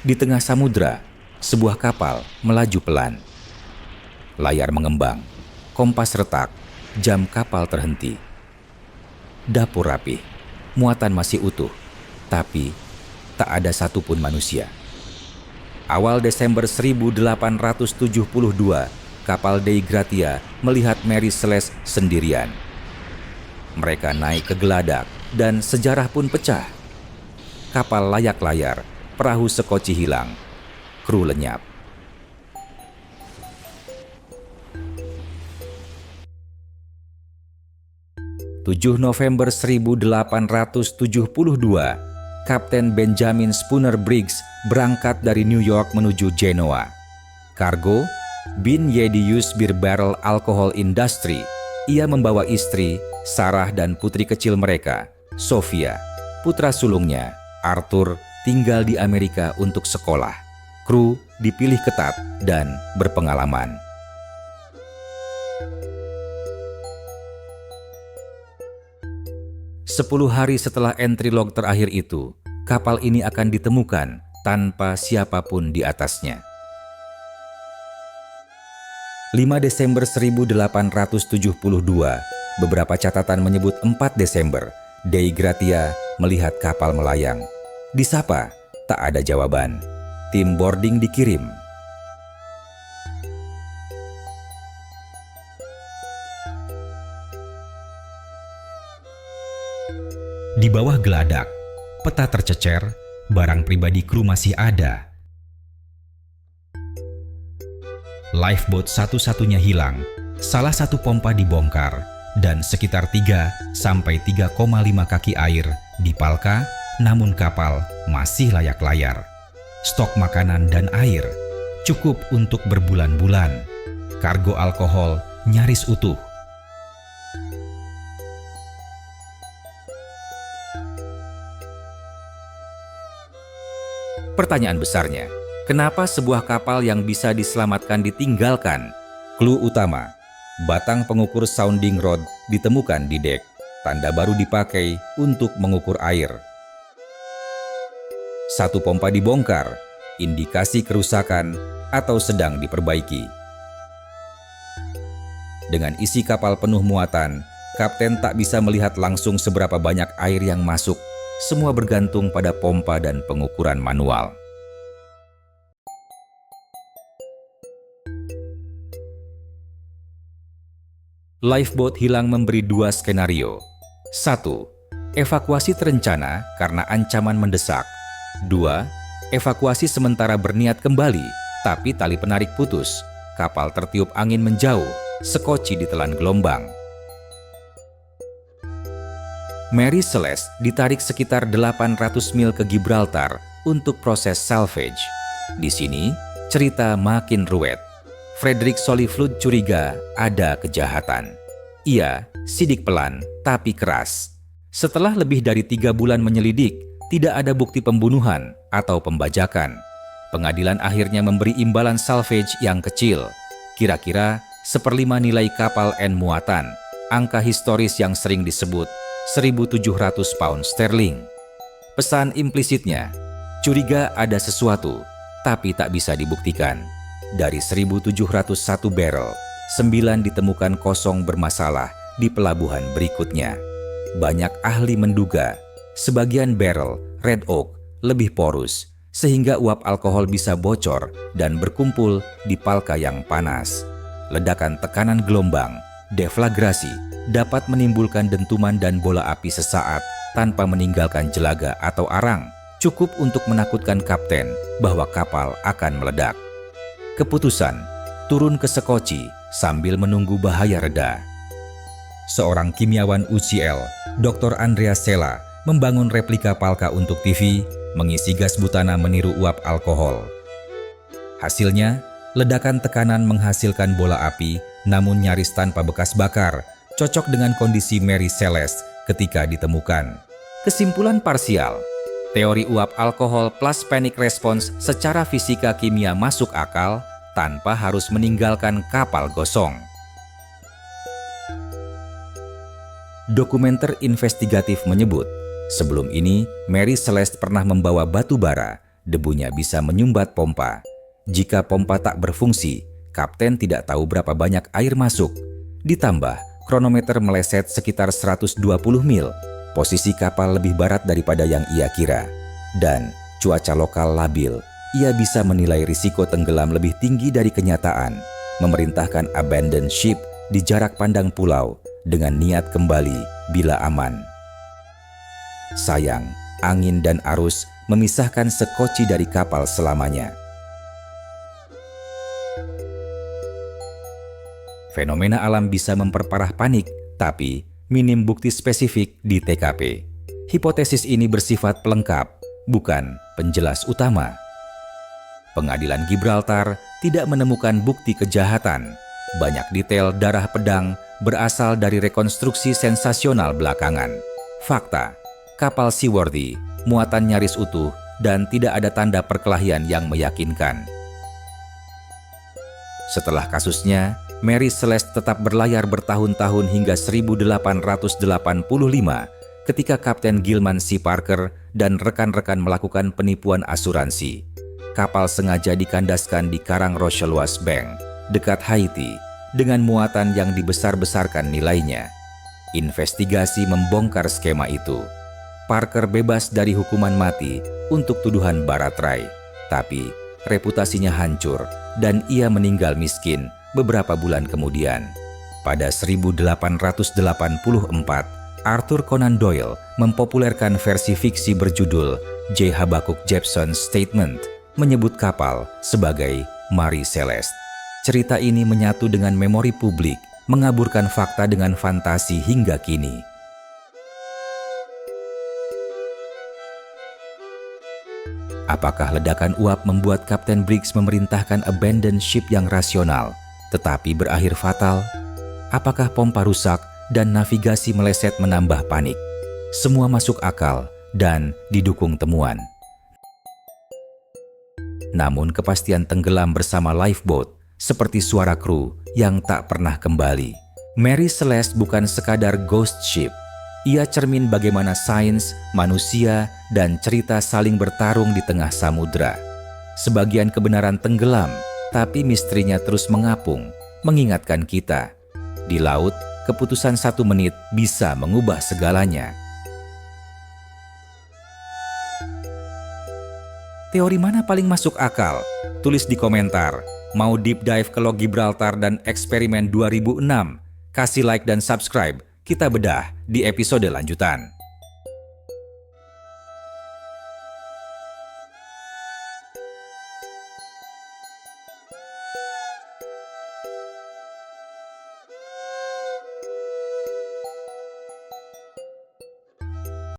Di tengah samudra, sebuah kapal melaju pelan. Layar mengembang, kompas retak, jam kapal terhenti. Dapur rapih, muatan masih utuh, tapi tak ada satupun manusia. Awal Desember 1872, kapal Dei Gratia melihat Mary Celeste sendirian. Mereka naik ke geladak dan sejarah pun pecah. Kapal layak layar, perahu sekoci hilang, kru lenyap. November 1872, Kapten Benjamin Spooner Briggs berangkat dari New York menuju Genoa. Kargo, Bin Yedius Beer Barrel Alcohol Industry. Ia membawa istri, Sarah, dan putri kecil mereka, Sophia. Putra sulungnya, Arthur, tinggal di Amerika untuk sekolah. Kru dipilih ketat dan berpengalaman. Sepuluh hari setelah entry log terakhir itu, kapal ini akan ditemukan tanpa siapapun di atasnya. 5 Desember 1872, beberapa catatan menyebut 4 Desember, Dei Gratia melihat kapal melayang. Disapa, tak ada jawaban. Tim boarding dikirim. Di bawah geladak, peta tercecer, barang pribadi kru masih ada. Lifeboat satu-satunya hilang, salah satu pompa dibongkar, dan sekitar 3–3,5 kaki air dipalka, namun kapal masih layak layar. Stok makanan dan air cukup untuk berbulan-bulan. Kargo alkohol nyaris utuh. Pertanyaan besarnya, kenapa sebuah kapal yang bisa diselamatkan ditinggalkan? Clue utama, batang pengukur sounding rod ditemukan di dek. Tanda baru dipakai untuk mengukur air. Satu pompa dibongkar, indikasi kerusakan atau sedang diperbaiki. Dengan isi kapal penuh muatan, kapten tak bisa melihat langsung seberapa banyak air yang masuk. Semua bergantung pada pompa dan pengukuran manual. Lifeboat hilang memberi dua skenario. 1. Evakuasi terencana karena ancaman mendesak. 2. Evakuasi sementara berniat kembali, tapi tali penarik putus. Kapal tertiup angin menjauh, sekoci ditelan gelombang. Mary Celeste ditarik sekitar 800 mil ke Gibraltar untuk proses salvage. Di sini, cerita makin ruwet. Frederick Soliflud curiga ada kejahatan. Ia sidik pelan tapi keras. Setelah lebih dari 3 bulan menyelidik, tidak ada bukti pembunuhan atau pembajakan. Pengadilan akhirnya memberi imbalan salvage yang kecil, kira-kira 1/5 nilai kapal N muatan, angka historis yang sering disebut 1.700 pound sterling. Pesan implisitnya, curiga ada sesuatu, tapi tak bisa dibuktikan. Dari 1.701 barrel, 9 ditemukan kosong bermasalah di pelabuhan berikutnya. Banyak ahli menduga, sebagian barrel Red Oak lebih porus, sehingga uap alkohol bisa bocor dan berkumpul di palka yang panas. Ledakan tekanan gelombang, deflagrasi, dapat menimbulkan dentuman dan bola api sesaat tanpa meninggalkan jelaga atau arang, cukup untuk menakutkan kapten bahwa kapal akan meledak. Keputusan, turun ke sekoci sambil menunggu bahaya reda. Seorang kimiawan UCL, Dr. Andreas Sella, membangun replika palka untuk TV, mengisi gas butana meniru uap alkohol. Hasilnya, ledakan tekanan menghasilkan bola api, namun nyaris tanpa bekas bakar, cocok dengan kondisi Mary Celeste ketika ditemukan. Kesimpulan parsial, teori uap alkohol plus panic response secara fisika kimia masuk akal tanpa harus meninggalkan kapal gosong. Dokumenter investigatif menyebut, sebelum ini Mary Celeste pernah membawa batu bara Debunya bisa menyumbat pompa. Jika pompa tak berfungsi, kapten tidak tahu berapa banyak air masuk. Ditambah, kronometer meleset sekitar 120 mil. Posisi kapal lebih barat daripada yang ia kira. Dan cuaca lokal labil. Ia bisa menilai risiko tenggelam lebih tinggi dari kenyataan, memerintahkan abandon ship di jarak pandang pulau dengan niat kembali bila aman. Sayang, angin dan arus memisahkan sekoci dari kapal selamanya. Fenomena alam bisa memperparah panik, tapi minim bukti spesifik di TKP. Hipotesis ini bersifat pelengkap, bukan penjelas utama. Pengadilan Gibraltar tidak menemukan bukti kejahatan. Banyak detail darah pedang berasal dari rekonstruksi sensasional belakangan. Fakta, kapal seaworthy, muatan nyaris utuh, dan tidak ada tanda perkelahian yang meyakinkan. Setelah kasusnya, Mary Celeste tetap berlayar bertahun-tahun hingga 1885 ketika Kapten Gilman C. Parker dan rekan-rekan melakukan penipuan asuransi. Kapal sengaja dikandaskan di Karang Rochelois Bank, dekat Haiti, dengan muatan yang dibesar-besarkan nilainya. Investigasi membongkar skema itu. Parker bebas dari hukuman mati untuk tuduhan barat rai, tapi reputasinya hancur dan ia meninggal miskin beberapa bulan kemudian. Pada 1884, Arthur Conan Doyle mempopulerkan versi fiksi berjudul J. Habakkuk Jepson's Statement, menyebut kapal sebagai Marie Celeste. Cerita ini menyatu dengan memori publik, mengaburkan fakta dengan fantasi hingga kini. Apakah ledakan uap membuat Kapten Briggs memerintahkan abandon ship yang rasional, tetapi berakhir fatal? Apakah pompa rusak dan navigasi meleset menambah panik? Semua masuk akal dan didukung temuan. Namun kepastian tenggelam bersama lifeboat seperti suara kru yang tak pernah kembali. Mary Celeste bukan sekadar ghost ship. Ia cermin bagaimana sains, manusia, dan cerita saling bertarung di tengah samudra. Sebagian kebenaran tenggelam, tapi misterinya terus mengapung, mengingatkan kita. Di laut, keputusan 1 menit bisa mengubah segalanya. Teori mana paling masuk akal? Tulis di komentar. Mau deep dive ke log Gibraltar dan eksperimen 2006? Kasih like dan subscribe. Kita bedah di episode lanjutan.